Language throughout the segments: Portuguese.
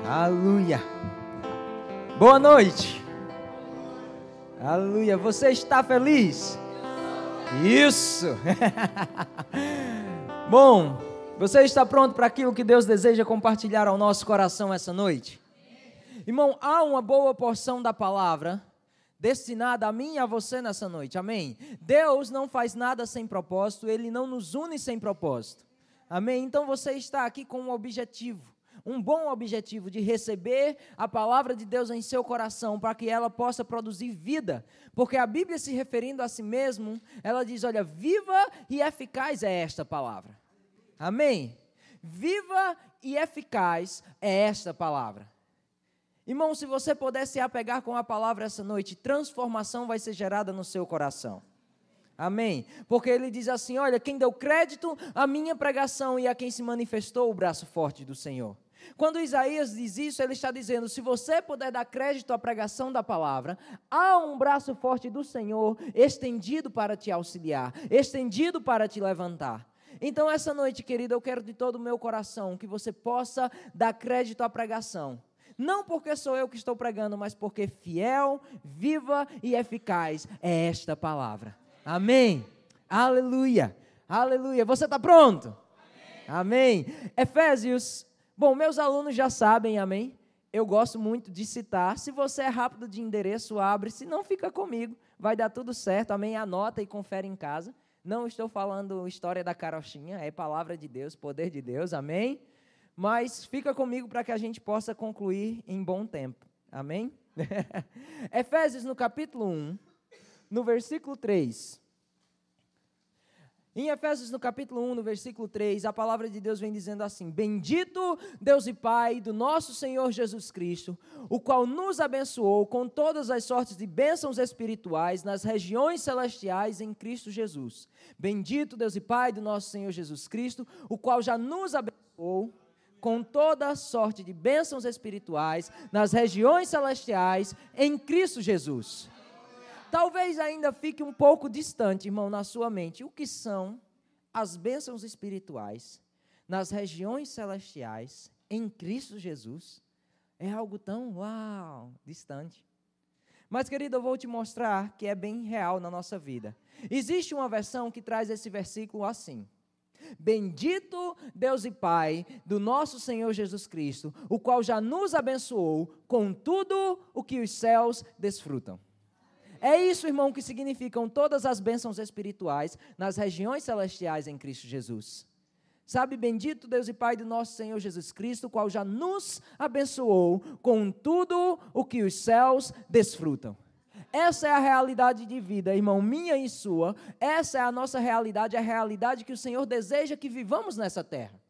Aleluia. Boa noite. Aleluia. Você está feliz? Isso. Bom, você está pronto para aquilo que Deus deseja compartilhar ao nosso coração essa noite? Irmão, há uma boa porção da palavra destinada a mim e a você nessa noite, amém? Deus não faz nada sem propósito, Ele não nos une sem propósito, amém? Então você está aqui com um objetivo, um bom objetivo de receber a palavra de Deus em seu coração, para que ela possa produzir vida, porque a Bíblia, se referindo a si mesmo, ela diz, olha, viva e eficaz é esta palavra, amém? Viva e eficaz é esta palavra. Irmão, se você puder se apegar com a palavra essa noite, transformação vai ser gerada no seu coração. Amém? Porque ele diz assim, olha, quem deu crédito à minha pregação e a quem se manifestou o braço forte do Senhor. Quando Isaías diz isso, ele está dizendo, se você puder dar crédito à pregação da palavra, há um braço forte do Senhor estendido para te auxiliar, estendido para te levantar. Então essa noite, querido, eu quero de todo o meu coração que você possa dar crédito à pregação. Não porque sou eu que estou pregando, mas porque fiel, viva e eficaz é esta palavra. Amém. Aleluia. Aleluia. Você está pronto? Amém. Efésios. Bom, meus alunos já sabem, amém? Eu gosto muito de citar. Se você é rápido de endereço, abre. Se não, fica comigo. Vai dar tudo certo, amém? Anota e confere em casa. Não estou falando história da carochinha, é palavra de Deus, poder de Deus, amém? Mas fica comigo para que a gente possa concluir em bom tempo. Amém? Efésios no capítulo 1, no versículo 3. Em Efésios no capítulo 1, no versículo 3, a palavra de Deus vem dizendo assim, bendito Deus e Pai do nosso Senhor Jesus Cristo, o qual nos abençoou com todas as sortes de bênçãos espirituais nas regiões celestiais em Cristo Jesus. Bendito Deus e Pai do nosso Senhor Jesus Cristo, o qual já nos abençoou com toda a sorte de bênçãos espirituais nas regiões celestiais em Cristo Jesus. Talvez ainda fique um pouco distante, irmão, na sua mente. O que são as bênçãos espirituais nas regiões celestiais em Cristo Jesus? É algo tão, distante. Mas, querido, eu vou te mostrar que é bem real na nossa vida. Existe uma versão que traz esse versículo assim. Bendito Deus e Pai do nosso Senhor Jesus Cristo, o qual já nos abençoou com tudo o que os céus desfrutam. É isso, irmão, que significam todas as bênçãos espirituais nas regiões celestiais em Cristo Jesus. Sabe, bendito Deus e Pai do nosso Senhor Jesus Cristo, o qual já nos abençoou com tudo o que os céus desfrutam. Essa é a realidade de vida, irmão, minha e sua. Essa é a nossa realidade, a realidade que o Senhor deseja que vivamos nessa terra.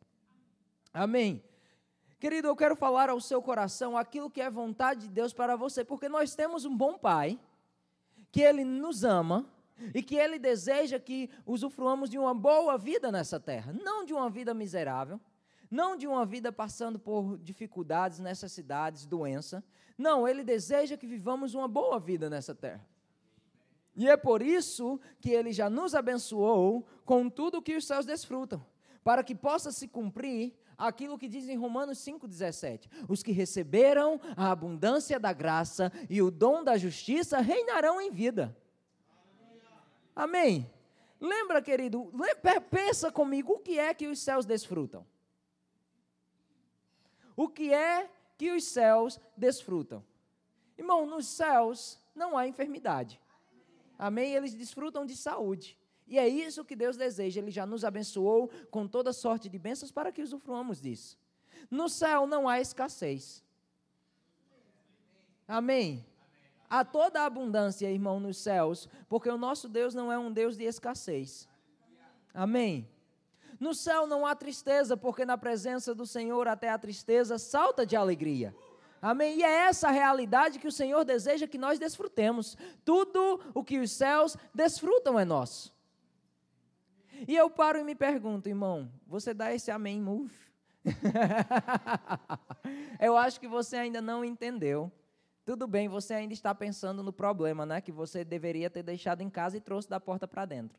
Amém. Querido, eu quero falar ao seu coração aquilo que é vontade de Deus para você, porque nós temos um bom Pai, que Ele nos ama e que Ele deseja que usufruamos de uma boa vida nessa terra, não de uma vida miserável, não de uma vida passando por dificuldades, necessidades, doença. Não, Ele deseja que vivamos uma boa vida nessa terra. E é por isso que Ele já nos abençoou com tudo o que os céus desfrutam, para que possa se cumprir aquilo que diz em Romanos 5,17. Os que receberam a abundância da graça e o dom da justiça reinarão em vida. Amém? Lembra, querido, pensa comigo, o que é que os céus desfrutam? O que é que os céus desfrutam? Irmão, nos céus não há enfermidade. Amém? Eles desfrutam de saúde. E é isso que Deus deseja. Ele já nos abençoou com toda sorte de bênçãos para que usufruamos disso. No céu não há escassez. Amém? Há toda a abundância, irmão, nos céus, porque o nosso Deus não é um Deus de escassez. Amém? No céu não há tristeza, porque na presença do Senhor até a tristeza salta de alegria. Amém? E é essa a realidade que o Senhor deseja que nós desfrutemos. Tudo o que os céus desfrutam é nosso. E eu paro e me pergunto, irmão, você dá esse amém murcho? Eu acho que você ainda não entendeu. Tudo bem, você ainda está pensando no problema, né? Que você deveria ter deixado em casa e trouxe da porta para dentro.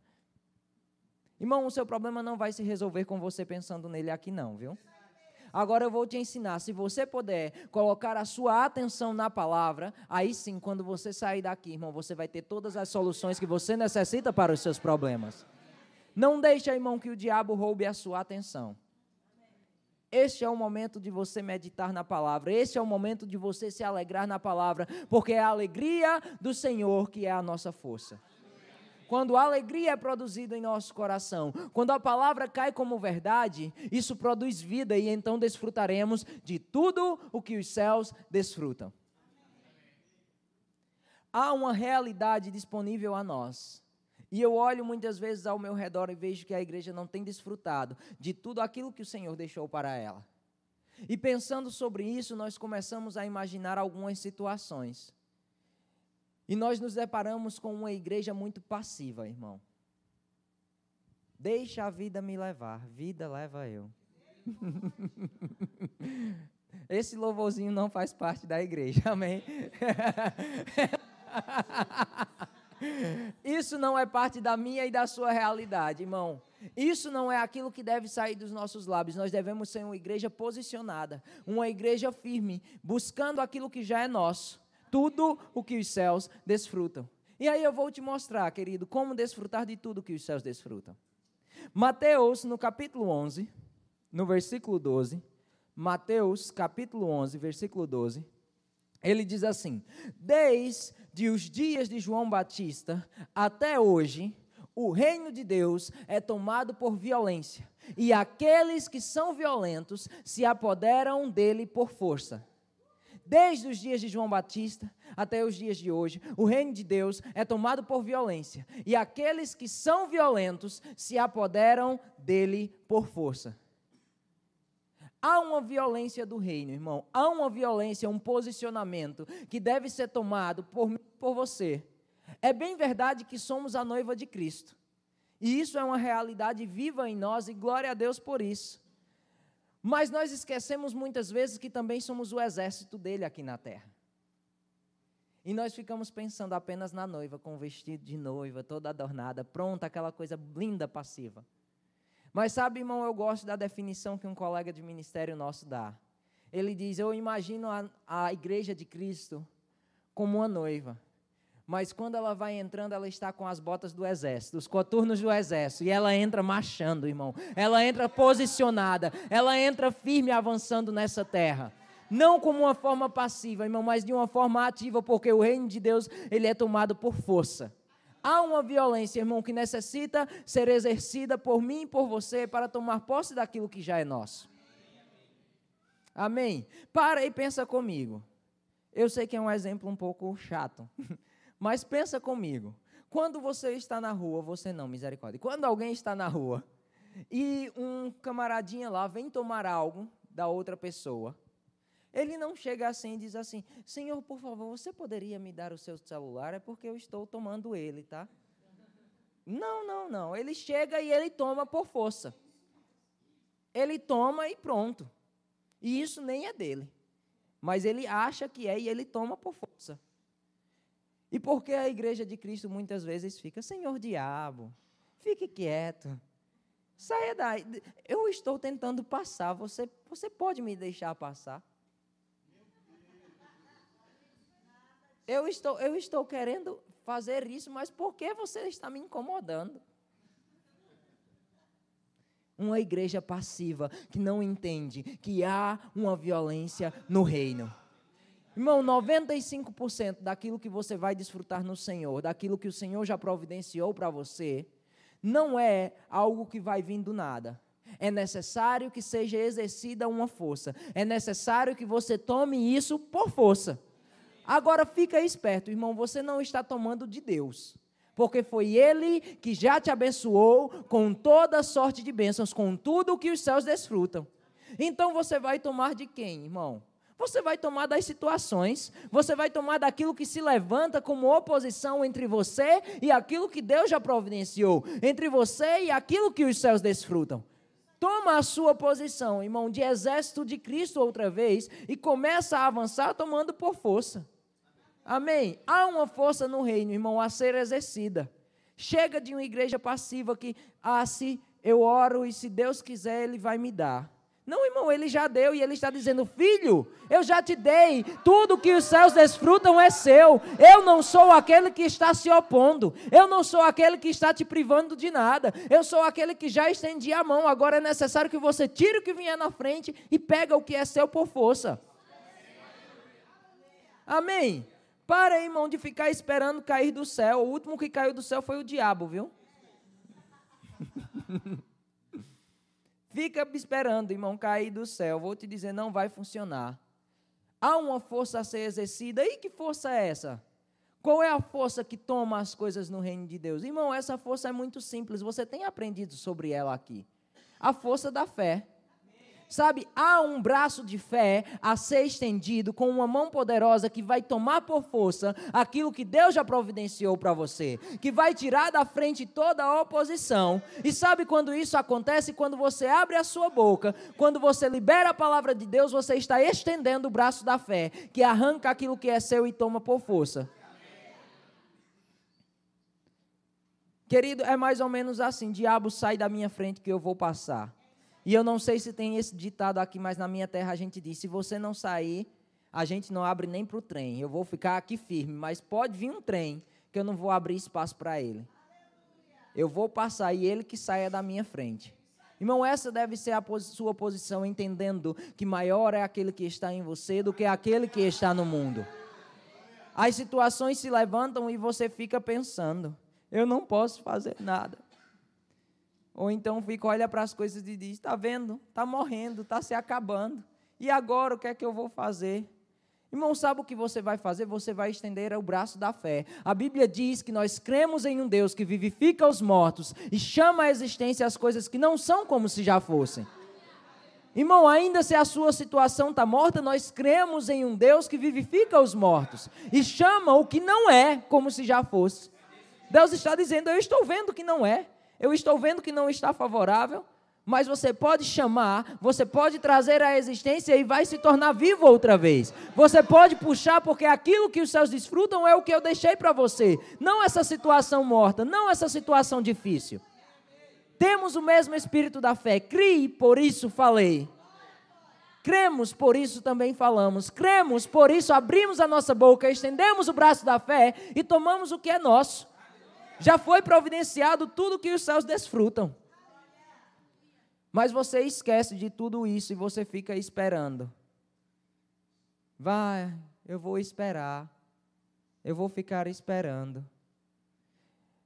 Irmão, o seu problema não vai se resolver com você pensando nele aqui não, viu? Agora eu vou te ensinar, se você puder colocar a sua atenção na palavra, aí sim, quando você sair daqui, irmão, você vai ter todas as soluções que você necessita para os seus problemas. Não deixe, irmão, que o diabo roube a sua atenção. Este é o momento de você meditar na palavra, este é o momento de você se alegrar na palavra, porque é a alegria do Senhor que é a nossa força. Quando a alegria é produzida em nosso coração, quando a palavra cai como verdade, isso produz vida e então desfrutaremos de tudo o que os céus desfrutam. Há uma realidade disponível a nós. E eu olho muitas vezes ao meu redor e vejo que a igreja não tem desfrutado de tudo aquilo que o Senhor deixou para ela. E pensando sobre isso, nós começamos a imaginar algumas situações. E nós nos deparamos com uma igreja muito passiva, irmão. Deixa a vida me levar, vida leva eu. Esse louvorzinho não faz parte da igreja, amém? Isso não é parte da minha e da sua realidade, irmão. Isso não é aquilo que deve sair dos nossos lábios. Nós devemos ser uma igreja posicionada, uma igreja firme, buscando aquilo que já é nosso. Tudo o que os céus desfrutam. E aí eu vou te mostrar, querido, como desfrutar de tudo que os céus desfrutam. Mateus, no capítulo 11, no versículo 12, Mateus, capítulo 11, versículo 12, ele diz assim: desde os dias de João Batista até hoje, o reino de Deus é tomado por violência, e aqueles que são violentos se apoderam dele por força. Desde os dias de João Batista até os dias de hoje, o reino de Deus é tomado por violência, e aqueles que são violentos se apoderam dele por força. Há uma violência do reino, irmão, há uma violência, um posicionamento que deve ser tomado por você. É bem verdade que somos a noiva de Cristo, e isso é uma realidade viva em nós, e glória a Deus por isso. Mas nós esquecemos muitas vezes que também somos o exército dele aqui na terra. E nós ficamos pensando apenas na noiva, com o vestido de noiva, toda adornada, pronta, aquela coisa linda, passiva. Mas sabe, irmão, eu gosto da definição que um colega de ministério nosso dá. Ele diz: eu imagino a igreja de Cristo como uma noiva. Mas quando ela vai entrando, ela está com as botas do exército, os coturnos do exército, e ela entra marchando, irmão. Ela entra posicionada, ela entra firme, avançando nessa terra. Não como uma forma passiva, irmão, mas de uma forma ativa, porque o reino de Deus, ele é tomado por força. Há uma violência, irmão, que necessita ser exercida por mim e por você para tomar posse daquilo que já é nosso. Amém? Para e pensa comigo. Eu sei que é um exemplo um pouco chato, mas pensa comigo. Quando você está na rua, você não, misericórdia. Quando alguém está na rua e um camaradinha lá vem tomar algo da outra pessoa, ele não chega assim e diz assim: Senhor, por favor, você poderia me dar o seu celular? É porque eu estou tomando ele, tá? Não. Ele chega e ele toma por força. Ele toma e pronto. E isso nem é dele. Mas ele acha que é e ele toma por força. E por que a igreja de Cristo muitas vezes fica: Senhor diabo, fique quieto. Saia daí. Eu estou tentando passar, você pode me deixar passar? Eu estou querendo fazer isso, mas por que você está me incomodando? Uma igreja passiva que não entende que há uma violência no reino. Irmão, 95% daquilo que você vai desfrutar no Senhor, daquilo que o Senhor já providenciou para você, não é algo que vai vir do nada. É necessário que seja exercida uma força. É necessário que você tome isso por força. Agora fica esperto, irmão, você não está tomando de Deus. Porque foi Ele que já te abençoou com toda sorte de bênçãos, com tudo o que os céus desfrutam. Então você vai tomar de quem, irmão? Você vai tomar das situações, você vai tomar daquilo que se levanta como oposição entre você e aquilo que Deus já providenciou, entre você e aquilo que os céus desfrutam. Toma a sua posição, irmão, de exército de Cristo outra vez e começa a avançar tomando por força. Amém? Há uma força no reino, irmão, a ser exercida. Chega de uma igreja passiva que, se eu oro e se Deus quiser, Ele vai me dar. Não, irmão, ele já deu e ele está dizendo, filho, eu já te dei, tudo que os céus desfrutam é seu. Eu não sou aquele que está se opondo, eu não sou aquele que está te privando de nada, eu sou aquele que já estendi a mão. Agora é necessário que você tire o que vier na frente e pega o que é seu por força. Amém? Para, irmão, de ficar esperando cair do céu. O último que caiu do céu foi o diabo, viu? Fica esperando, irmão, cair do céu. Vou te dizer, não vai funcionar. Há uma força a ser exercida. E que força é essa? Qual é a força que toma as coisas no reino de Deus? Irmão, essa força é muito simples. Você tem aprendido sobre ela aqui. A força da fé. Sabe, há um braço de fé a ser estendido com uma mão poderosa que vai tomar por força aquilo que Deus já providenciou para você, que vai tirar da frente toda a oposição. E sabe quando isso acontece? Quando você abre a sua boca, quando você libera a palavra de Deus, você está estendendo o braço da fé, que arranca aquilo que é seu e toma por força. Querido, é mais ou menos assim, diabo, sai da minha frente que eu vou passar. E eu não sei se tem esse ditado aqui, mas na minha terra a gente diz, se você não sair, a gente não abre nem para o trem. Eu vou ficar aqui firme, mas pode vir um trem que eu não vou abrir espaço para ele. Eu vou passar e ele que saia da minha frente. Irmão, essa deve ser a sua posição, entendendo que maior é aquele que está em você do que aquele que está no mundo. As situações se levantam e você fica pensando, eu não posso fazer nada. Ou então fica, olha para as coisas e diz, está vendo? Está morrendo, está se acabando. E agora o que é que eu vou fazer? Irmão, sabe o que você vai fazer? Você vai estender o braço da fé. A Bíblia diz que nós cremos em um Deus que vivifica os mortos e chama à existência as coisas que não são como se já fossem. Irmão, ainda se a sua situação está morta, nós cremos em um Deus que vivifica os mortos e chama o que não é como se já fosse. Deus está dizendo, eu estou vendo que não é. Eu estou vendo que não está favorável, mas você pode chamar, você pode trazer à existência e vai se tornar vivo outra vez. Você pode puxar, porque aquilo que os céus desfrutam é o que eu deixei para você. Não essa situação morta, não essa situação difícil. Temos o mesmo espírito da fé. Crie, por isso falei. Cremos, por isso também falamos. Cremos, por isso abrimos a nossa boca, estendemos o braço da fé e tomamos o que é nosso. Já foi providenciado tudo que os céus desfrutam. Mas você esquece de tudo isso e você fica esperando. Vai, eu vou esperar. Eu vou ficar esperando.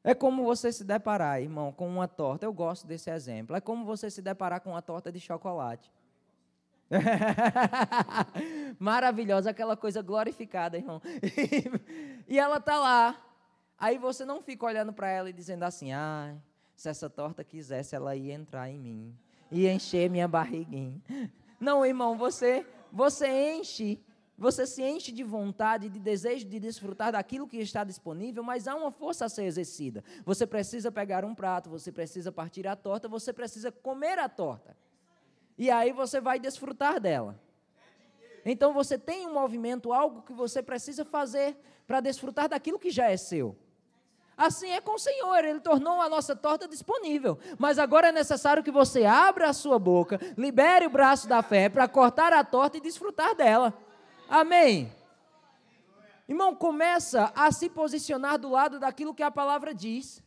É como você se deparar, irmão, com uma torta. Eu gosto desse exemplo. É como você se deparar com uma torta de chocolate. Maravilhosa, aquela coisa glorificada, irmão. E ela está lá. Aí você não fica olhando para ela e dizendo assim, se essa torta quisesse, ela ia entrar em mim, ia encher minha barriguinha. Não, irmão, você se enche de vontade, de desejo de desfrutar daquilo que está disponível, mas há uma força a ser exercida. Você precisa pegar um prato, você precisa partir a torta, você precisa comer a torta. E aí você vai desfrutar dela. Então você tem um movimento, algo que você precisa fazer para desfrutar daquilo que já é seu. Assim é com o Senhor, Ele tornou a nossa torta disponível. Mas agora é necessário que você abra a sua boca, libere o braço da fé para cortar a torta e desfrutar dela. Amém? Irmão, começa a se posicionar do lado daquilo que a palavra diz.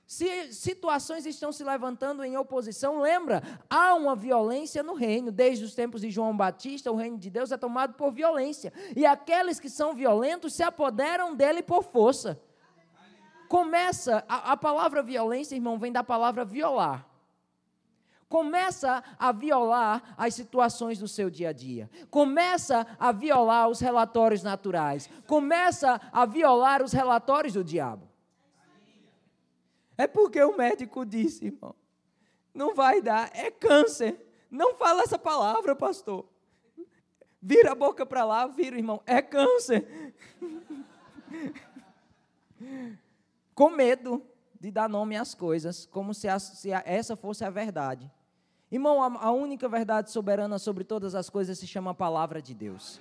Se situações estão se levantando em oposição, lembra, há uma violência no reino. Desde os tempos de João Batista, o reino de Deus é tomado por violência. E aqueles que são violentos se apoderam dele por força. Começa, a palavra violência, irmão, vem da palavra violar. Começa a violar as situações do seu dia a dia. Começa a violar os relatórios naturais. Começa a violar os relatórios do diabo. É porque o médico disse, irmão, não vai dar, é câncer. Não fala essa palavra, pastor. Vira a boca para lá, vira, irmão, é câncer. Com medo de dar nome às coisas, como se essa fosse a verdade. Irmão, a única verdade soberana sobre todas as coisas se chama a palavra de Deus.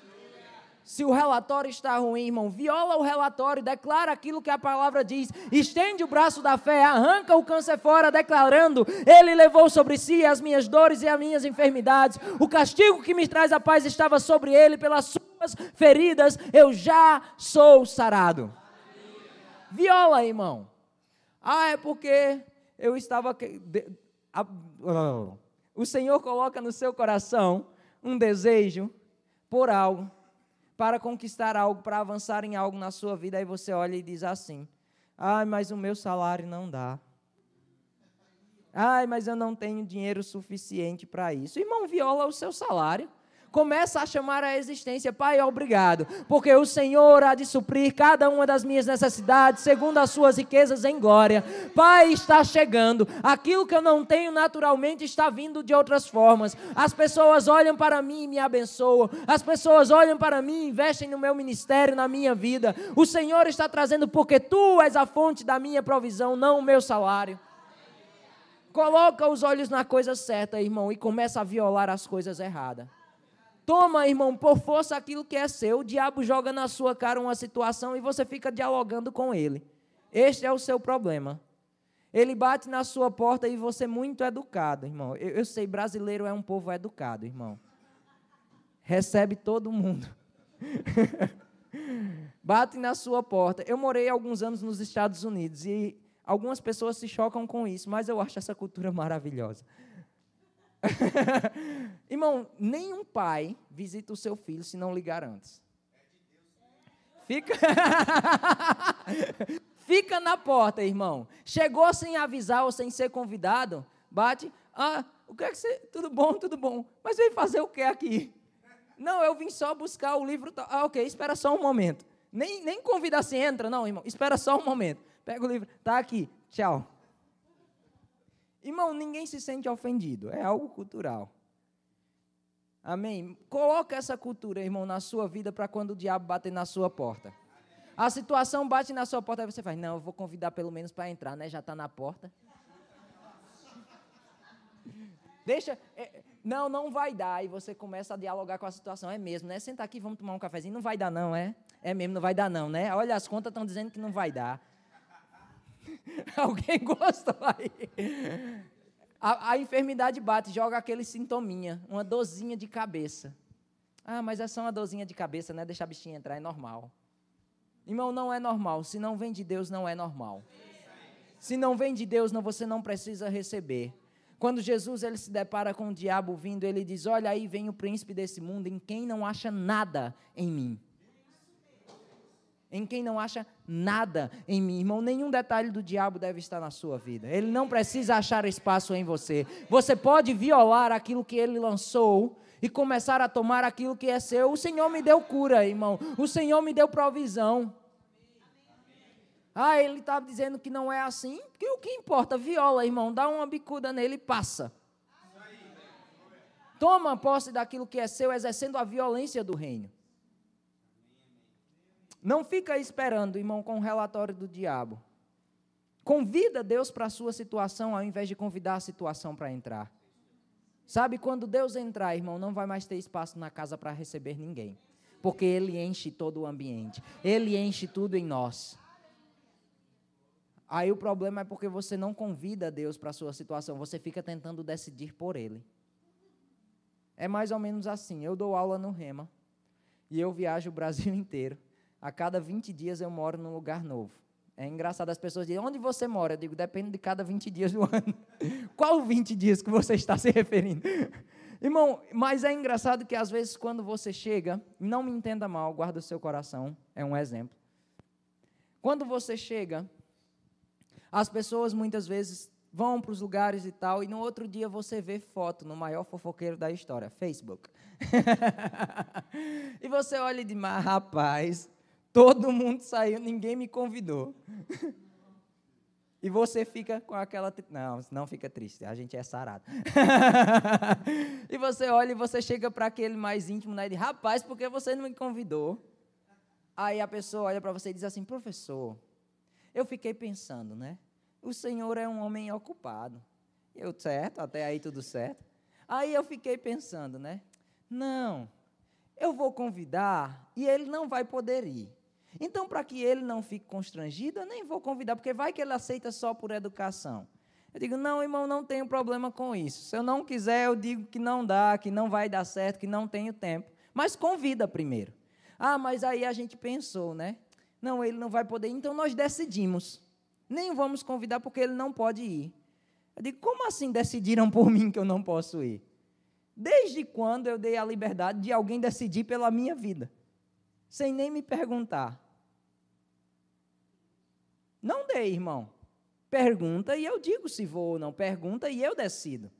Se o relatório está ruim, irmão, viola o relatório, declara aquilo que a palavra diz, estende o braço da fé, arranca o câncer fora, declarando, ele levou sobre si as minhas dores e as minhas enfermidades, o castigo que me traz a paz estava sobre ele, pelas suas feridas eu já sou sarado. Viola, irmão. É porque eu estava... O Senhor coloca no seu coração um desejo por algo, para conquistar algo, para avançar em algo na sua vida, aí você olha e diz assim, mas o meu salário não dá. Mas eu não tenho dinheiro suficiente para isso. Irmão, viola o seu salário. Começa a chamar a existência, Pai, obrigado, porque o Senhor há de suprir cada uma das minhas necessidades, segundo as suas riquezas em glória. Pai, está chegando, aquilo que eu não tenho naturalmente está vindo de outras formas. As pessoas olham para mim e me abençoam, as pessoas olham para mim e investem no meu ministério, na minha vida. O Senhor está trazendo, porque Tu és a fonte da minha provisão, não o meu salário. Coloca os olhos na coisa certa, irmão, e começa a violar as coisas erradas. Toma, irmão, por força aquilo que é seu. O diabo joga na sua cara uma situação e você fica dialogando com ele. Este é o seu problema. Ele bate na sua porta e você é muito educado, irmão. Eu sei, brasileiro é um povo educado, irmão. Recebe todo mundo. Bate na sua porta. Eu morei alguns anos nos Estados Unidos e algumas pessoas se chocam com isso, mas eu acho essa cultura maravilhosa. Irmão, nenhum pai visita o seu filho se não ligar antes. Fica na porta, irmão. Chegou sem avisar ou sem ser convidado, bate. O que é que você... Tudo bom. Mas veio fazer o que aqui? Não, eu vim só buscar o livro. Ok, espera só um momento. Nem convida assim, entra, não, irmão. Espera só um momento. Pega o livro, tá aqui, tchau. Irmão, ninguém se sente ofendido, é algo cultural. Amém? Coloca essa cultura, irmão, na sua vida para quando o diabo bater na sua porta. A situação bate na sua porta, aí você faz, não, eu vou convidar pelo menos para entrar, né? Já está na porta. Deixa, não vai dar, e você começa a dialogar com a situação, é mesmo, né? Senta aqui, vamos tomar um cafezinho, não vai dar não, é? É mesmo, não vai dar não, né? Olha, as contas estão dizendo que não vai dar. Alguém gosta aí? A enfermidade bate, joga aquele sintominha, uma dorzinha de cabeça. Mas é só uma dorzinha de cabeça, né? Deixa a bichinha entrar, é normal. Irmão, não é normal. Se não vem de Deus, não é normal. Se não vem de Deus, você não precisa receber. Quando Jesus ele se depara com o diabo vindo, ele diz, olha aí vem o príncipe desse mundo, em quem não acha nada em mim. Em quem não acha nada em mim. Irmão, nenhum detalhe do diabo deve estar na sua vida. Ele não precisa achar espaço em você. Você pode violar aquilo que ele lançou e começar a tomar aquilo que é seu. O Senhor me deu cura, irmão. O Senhor me deu provisão. Ele está dizendo que não é assim. Que o que importa? Viola, irmão. Dá uma bicuda nele e passa. Toma posse daquilo que é seu, exercendo a violência do reino. Não fica esperando, irmão, com o relatório do diabo. Convida Deus para a sua situação, ao invés de convidar a situação para entrar. Sabe, quando Deus entrar, irmão, não vai mais ter espaço na casa para receber ninguém. Porque Ele enche todo o ambiente. Ele enche tudo em nós. Aí o problema é porque você não convida Deus para a sua situação. Você fica tentando decidir por Ele. É mais ou menos assim. Eu dou aula no Rema. E eu viajo o Brasil inteiro. A cada 20 dias eu moro num lugar novo. É engraçado, as pessoas dizem, onde você mora? Eu digo, depende de cada 20 dias do ano. Qual 20 dias que você está se referindo? Irmão, mas é engraçado que às vezes quando você chega, não me entenda mal, guarda o seu coração, é um exemplo. Quando você chega, as pessoas muitas vezes vão para os lugares e tal, e no outro dia você vê foto no maior fofoqueiro da história, Facebook. E você olha e diz, mas rapaz... Todo mundo saiu, ninguém me convidou. E você fica com aquela... Não fica triste, a gente é sarado. E você olha e você chega para aquele mais íntimo, né, e diz, rapaz, por que você não me convidou? Aí a pessoa olha para você e diz assim, professor, eu fiquei pensando, né? O senhor é um homem ocupado. Eu, certo, até aí tudo certo. Aí eu fiquei pensando, né? Não, eu vou convidar e ele não vai poder ir. Então, para que ele não fique constrangido, eu nem vou convidar, porque vai que ele aceita só por educação. Eu digo, não, irmão, não tenho problema com isso. Se eu não quiser, eu digo que não dá, que não vai dar certo, que não tenho tempo. Mas convida primeiro. Ah, mas aí a gente pensou, né? Não, ele não vai poder. Então, nós decidimos. Nem vamos convidar, porque ele não pode ir. Eu digo, como assim decidiram por mim que eu não posso ir? Desde quando eu dei a liberdade de alguém decidir pela minha vida? Sem nem me perguntar. Não dei, irmão. Pergunta e eu digo se vou ou não. Pergunta e eu decido.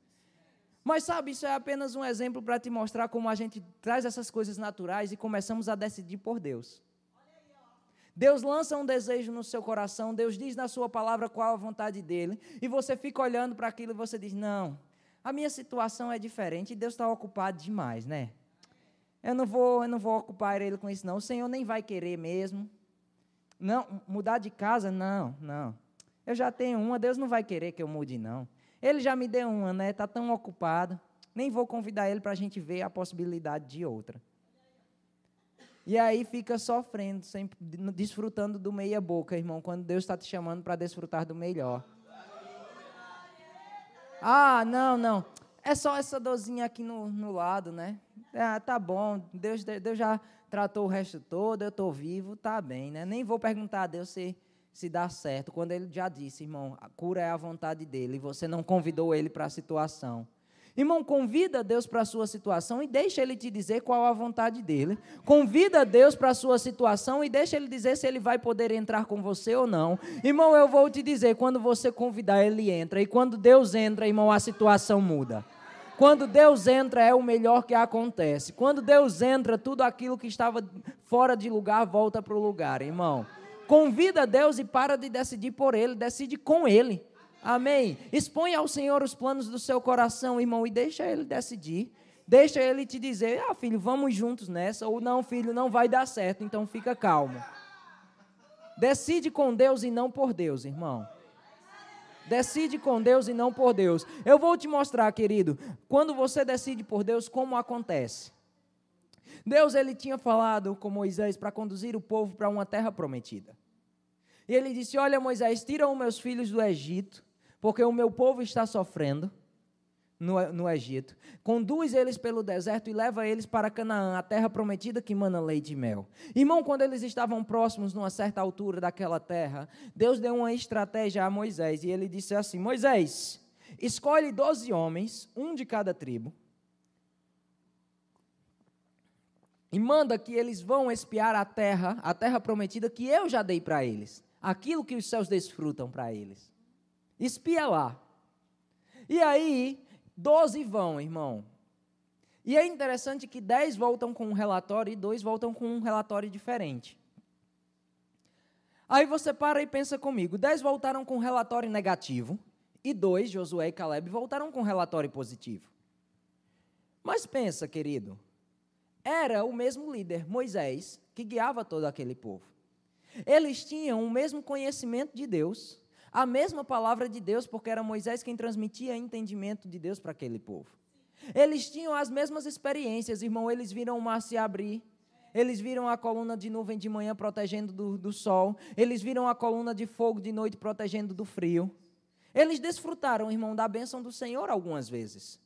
Mas sabe, isso é apenas um exemplo para te mostrar como a gente traz essas coisas naturais e começamos a decidir por Deus. Deus lança um desejo no seu coração, Deus diz na sua palavra qual a vontade dele, e você fica olhando para aquilo e você diz, não, a minha situação é diferente e Deus está ocupado demais, né? Eu não vou ocupar ele com isso não, o Senhor nem vai querer mesmo. Não, mudar de casa, não. Eu já tenho uma, Deus não vai querer que eu mude não. Ele já me deu uma, né? Está tão ocupado, nem vou convidar ele para a gente ver a possibilidade de outra. E aí fica sofrendo, sempre desfrutando do meia boca, irmão, quando Deus está te chamando para desfrutar do melhor. Ah, não, é só essa dorzinha aqui no lado, né? Ah, tá bom, Deus já tratou o resto todo, eu estou vivo, tá bem, né? Nem vou perguntar a Deus se dá certo, quando ele já disse, irmão, a cura é a vontade dele, e você não convidou ele para a situação. Irmão, convida Deus para a sua situação e deixa Ele te dizer qual a vontade dEle. Convida Deus para a sua situação e deixa Ele dizer se Ele vai poder entrar com você ou não. Irmão, eu vou te dizer, quando você convidar, Ele entra. E quando Deus entra, irmão, a situação muda. Quando Deus entra, é o melhor que acontece. Quando Deus entra, tudo aquilo que estava fora de lugar, volta para o lugar, irmão. Convida Deus e para de decidir por Ele, decide com Ele. Amém? Expõe ao Senhor os planos do seu coração, irmão, e deixa Ele decidir. Deixa Ele te dizer, filho, vamos juntos nessa. Ou não, filho, não vai dar certo, então fica calmo. Decide com Deus e não por Deus, irmão. Decide com Deus e não por Deus. Eu vou te mostrar, querido, quando você decide por Deus, como acontece. Deus, Ele tinha falado com Moisés para conduzir o povo para uma terra prometida. E Ele disse, olha, Moisés, tira os meus filhos do Egito, porque o meu povo está sofrendo no Egito. Conduz eles pelo deserto e leva eles para Canaã, a terra prometida que mana leite e mel. Irmão, quando eles estavam próximos, numa certa altura daquela terra, Deus deu uma estratégia a Moisés. E Ele disse assim, Moisés, escolhe 12 homens, um de cada tribo, e manda que eles vão espiar a terra prometida que eu já dei para eles. Aquilo que os céus desfrutam para eles. Espia lá. E aí, 12 vão, irmão. E é interessante que 10 voltam com um relatório e 2 voltam com um relatório diferente. Aí você para e pensa comigo. 10 voltaram com um relatório negativo e 2, Josué e Caleb, voltaram com um relatório positivo. Mas pensa, querido, era o mesmo líder, Moisés, que guiava todo aquele povo. Eles tinham o mesmo conhecimento de Deus, a mesma palavra de Deus, porque era Moisés quem transmitia entendimento de Deus para aquele povo. Eles tinham as mesmas experiências, irmão, eles viram o mar se abrir, eles viram a coluna de nuvem de manhã protegendo do sol, eles viram a coluna de fogo de noite protegendo do frio. Eles desfrutaram, irmão, da bênção do Senhor algumas vezes.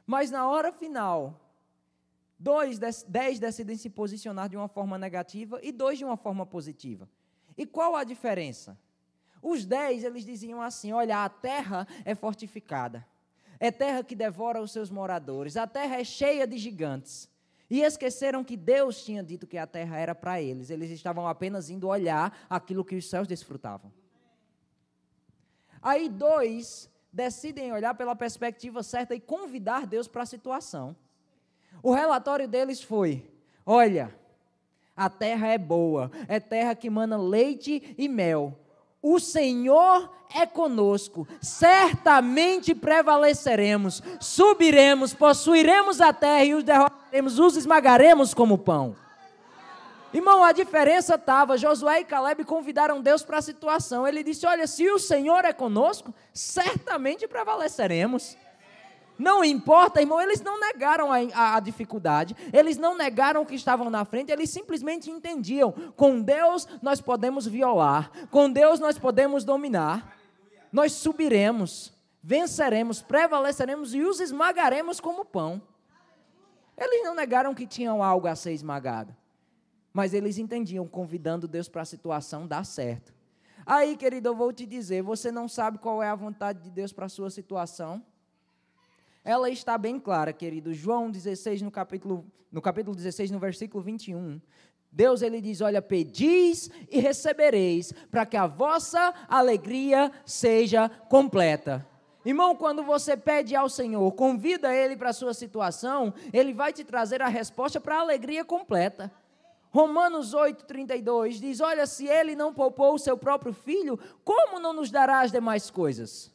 Mas na hora final, 10 decidem se posicionar de uma forma negativa e 2 de uma forma positiva. E qual a diferença? Os 10, eles diziam assim, olha, a terra é fortificada, é terra que devora os seus moradores, a terra é cheia de gigantes. E esqueceram que Deus tinha dito que a terra era para eles, eles estavam apenas indo olhar aquilo que os céus desfrutavam. Aí 2 decidem olhar pela perspectiva certa e convidar Deus para a situação. O relatório deles foi, olha, a terra é boa, é terra que mana leite e mel. O Senhor é conosco, certamente prevaleceremos, subiremos, possuiremos a terra e os derrotaremos, os esmagaremos como pão. Irmão, a diferença estava, Josué e Caleb convidaram Deus para a situação. Ele disse, olha, se o Senhor é conosco, certamente prevaleceremos. Não importa, irmão, eles não negaram a dificuldade, eles não negaram o que estavam na frente, eles simplesmente entendiam, com Deus nós podemos violar, com Deus nós podemos dominar, nós subiremos, venceremos, prevaleceremos e os esmagaremos como pão. Eles não negaram que tinham algo a ser esmagado, mas eles entendiam, convidando Deus para a situação dar certo. Aí, querido, eu vou te dizer, você não sabe qual é a vontade de Deus para a sua situação? Ela está bem clara, querido. João 16, no capítulo 16, no versículo 21. Deus, ele diz, olha, pedis e recebereis, para que a vossa alegria seja completa. Irmão, quando você pede ao Senhor, convida Ele para a sua situação, Ele vai te trazer a resposta para a alegria completa. Romanos 8,32 diz, olha, se Ele não poupou o seu próprio Filho, como não nos dará as demais coisas?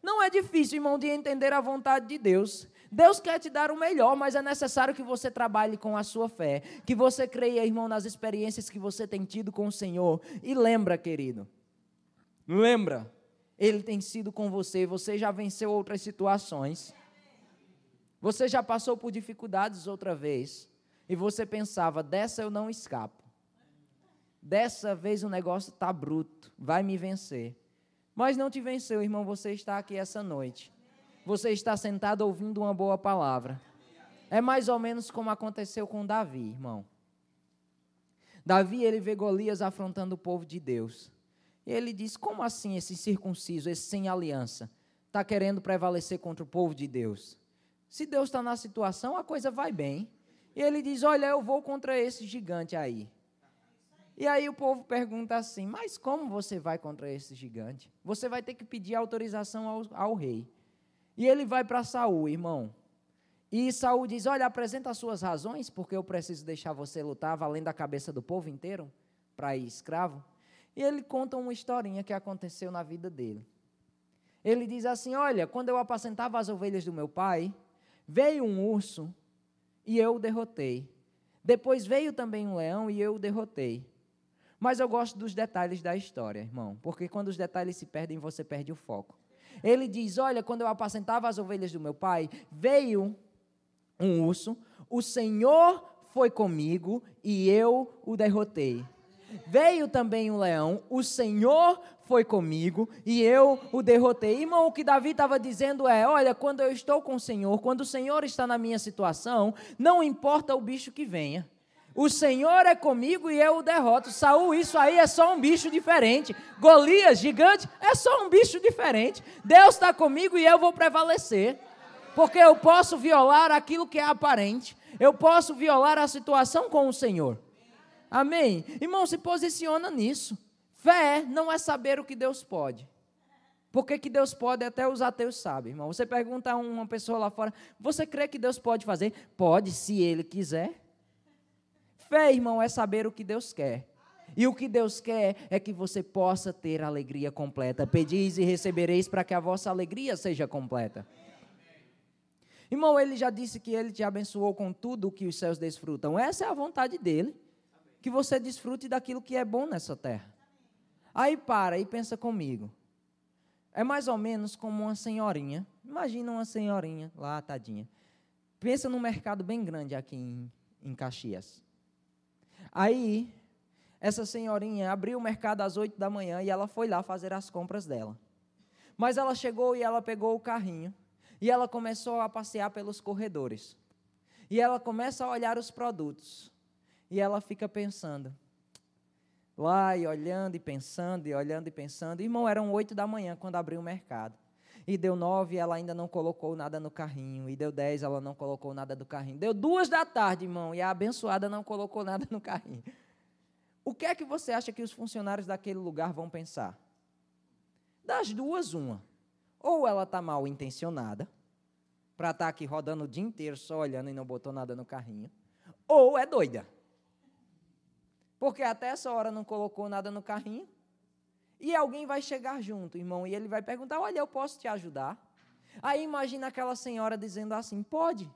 Não é difícil, irmão, de entender a vontade de Deus. Deus quer te dar o melhor, mas é necessário que você trabalhe com a sua fé, que você creia, irmão, nas experiências que você tem tido com o Senhor. E lembra, querido, lembra, Ele tem sido com você, você já venceu outras situações, você já passou por dificuldades outra vez, e você pensava, dessa eu não escapo, dessa vez o negócio está bruto, vai me vencer. Mas não te venceu, irmão, você está aqui essa noite. Você está sentado ouvindo uma boa palavra. É mais ou menos como aconteceu com Davi, irmão. Davi, ele vê Golias afrontando o povo de Deus. E ele diz, como assim esse circunciso, esse sem aliança, está querendo prevalecer contra o povo de Deus? Se Deus está na situação, a coisa vai bem. E ele diz, olha, eu vou contra esse gigante aí. E aí o povo pergunta assim, mas como você vai contra esse gigante? Você vai ter que pedir autorização ao rei. E ele vai para Saul, irmão. E Saul diz, olha, apresenta as suas razões, porque eu preciso deixar você lutar valendo a cabeça do povo inteiro, para ir escravo. E ele conta uma historinha que aconteceu na vida dele. Ele diz assim, olha, quando eu apacentava as ovelhas do meu pai, veio um urso e eu o derrotei. Depois veio também um leão e eu o derrotei. Mas eu gosto dos detalhes da história, irmão, porque quando os detalhes se perdem, você perde o foco. Ele diz, olha, quando eu apacentava as ovelhas do meu pai, veio um urso, o Senhor foi comigo e eu o derrotei. Veio também um leão, o Senhor foi comigo e eu o derrotei. Irmão, o que Davi estava dizendo é, olha, quando eu estou com o Senhor, quando o Senhor está na minha situação, não importa o bicho que venha. O Senhor é comigo e eu o derroto. Saul, isso aí é só um bicho diferente. Golias, gigante, é só um bicho diferente. Deus está comigo e eu vou prevalecer. Porque eu posso violar aquilo que é aparente. Eu posso violar a situação com o Senhor. Amém? Irmão, se posiciona nisso. Fé não é saber o que Deus pode. Porque que Deus pode, até os ateus sabem, irmão. Você pergunta a uma pessoa lá fora, você crê que Deus pode fazer? Pode, se Ele quiser. Fé, irmão, é saber o que Deus quer. E o que Deus quer é que você possa ter alegria completa. Pedis e recebereis para que a vossa alegria seja completa. Irmão, Ele já disse que Ele te abençoou com tudo o que os céus desfrutam. Essa é a vontade dEle. Que você desfrute daquilo que é bom nessa terra. Aí para e pensa comigo. É mais ou menos como uma senhorinha. Imagina uma senhorinha lá, tadinha. Pensa num mercado bem grande aqui em Caxias. Aí, essa senhorinha abriu o mercado às 8 da manhã e ela foi lá fazer as compras dela. Mas ela chegou e ela pegou o carrinho e ela começou a passear pelos corredores. E ela começa a olhar os produtos. E ela fica pensando. Lá e olhando e pensando e olhando e pensando. Irmão, eram 8 da manhã quando abriu o mercado. E deu 9 e ela ainda não colocou nada no carrinho. E deu 10 ela não colocou nada no carrinho. Deu 2 da tarde, irmão, e a abençoada não colocou nada no carrinho. O que é que você acha que os funcionários daquele lugar vão pensar? Das duas, uma. Ou ela está mal intencionada, para estar aqui rodando o dia inteiro só olhando e não botou nada no carrinho. Ou é doida. Porque até essa hora não colocou nada no carrinho. E alguém vai chegar junto, irmão, e ele vai perguntar, olha, eu posso te ajudar? Aí imagina aquela senhora dizendo assim, pode.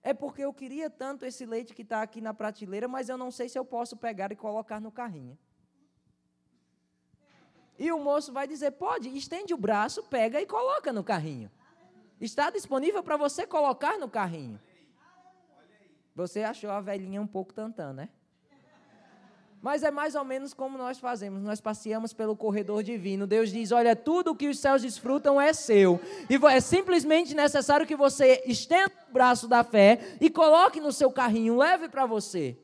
É porque eu queria tanto esse leite que está aqui na prateleira, mas eu não sei se eu posso pegar e colocar no carrinho. E o moço vai dizer, pode, estende o braço, pega e coloca no carrinho. Está disponível para você colocar no carrinho. Você achou a velhinha um pouco tantã, né? Mas é mais ou menos como nós fazemos. Nós passeamos pelo corredor divino. Deus diz, olha, tudo que os céus desfrutam é seu. E é simplesmente necessário que você estenda o braço da fé e coloque no seu carrinho, leve para você.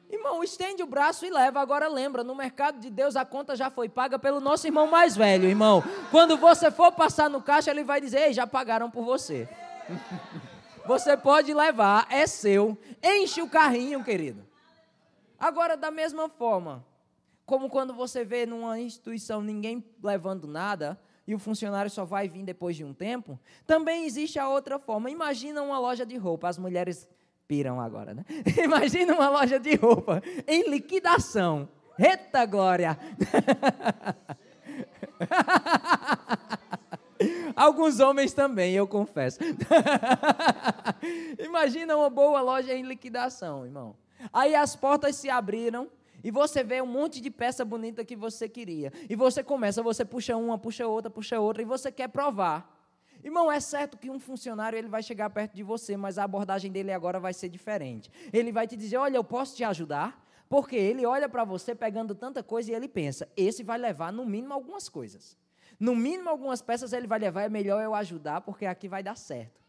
Irmão, estende o braço e leva. Agora lembra, no mercado de Deus a conta já foi paga pelo nosso irmão mais velho, irmão. Quando você for passar no caixa, ele vai dizer, ei, já pagaram por você. Você pode levar, é seu. Enche o carrinho, querido. Agora, da mesma forma, como quando você vê numa instituição ninguém levando nada e o funcionário só vai vir depois de um tempo, também existe a outra forma. Imagina uma loja de roupa, as mulheres piram agora, né? Imagina uma loja de roupa em liquidação. Eita glória! Alguns homens também, eu confesso. Imagina uma boa loja em liquidação, irmão. Aí as portas se abriram e você vê um monte de peça bonita que você queria. E você puxa uma, puxa outra e você quer provar. Irmão, é certo que um funcionário ele vai chegar perto de você, mas a abordagem dele agora vai ser diferente. Ele vai te dizer, olha, eu posso te ajudar? Porque ele olha para você pegando tanta coisa e ele pensa, esse vai levar no mínimo algumas coisas. No mínimo algumas peças ele vai levar, é melhor eu ajudar porque aqui vai dar certo.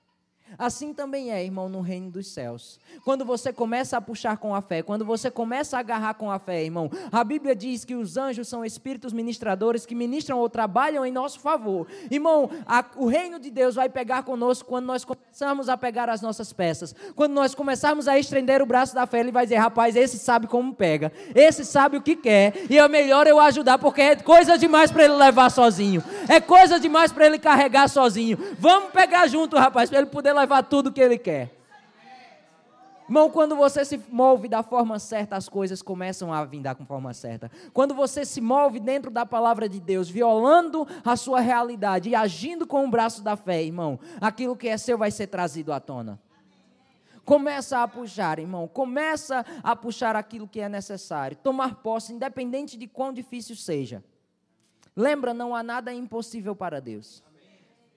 Assim também é, irmão, no reino dos céus. Quando você começa a puxar com a fé, quando você começa a agarrar com a fé, irmão, a Bíblia diz que os anjos são espíritos ministradores que ministram ou trabalham em nosso favor. Irmão, o reino de Deus vai pegar conosco quando nós começarmos a pegar as nossas peças. Quando nós começarmos a estender o braço da fé, ele vai dizer, rapaz, esse sabe como pega, esse sabe o que quer, e é melhor eu ajudar, porque é coisa demais para ele levar sozinho, é coisa demais para ele carregar sozinho. Vamos pegar junto, rapaz, para ele poder levar tudo o que ele quer. Irmão, quando você se move da forma certa, as coisas começam a vir da forma certa. Quando você se move dentro da palavra de Deus, violando a sua realidade e agindo com o braço da fé, irmão, aquilo que é seu vai ser trazido à tona. Começa a puxar, irmão, começa a puxar aquilo que é necessário. Tomar posse, independente de quão difícil seja. Lembra, não há nada impossível para Deus.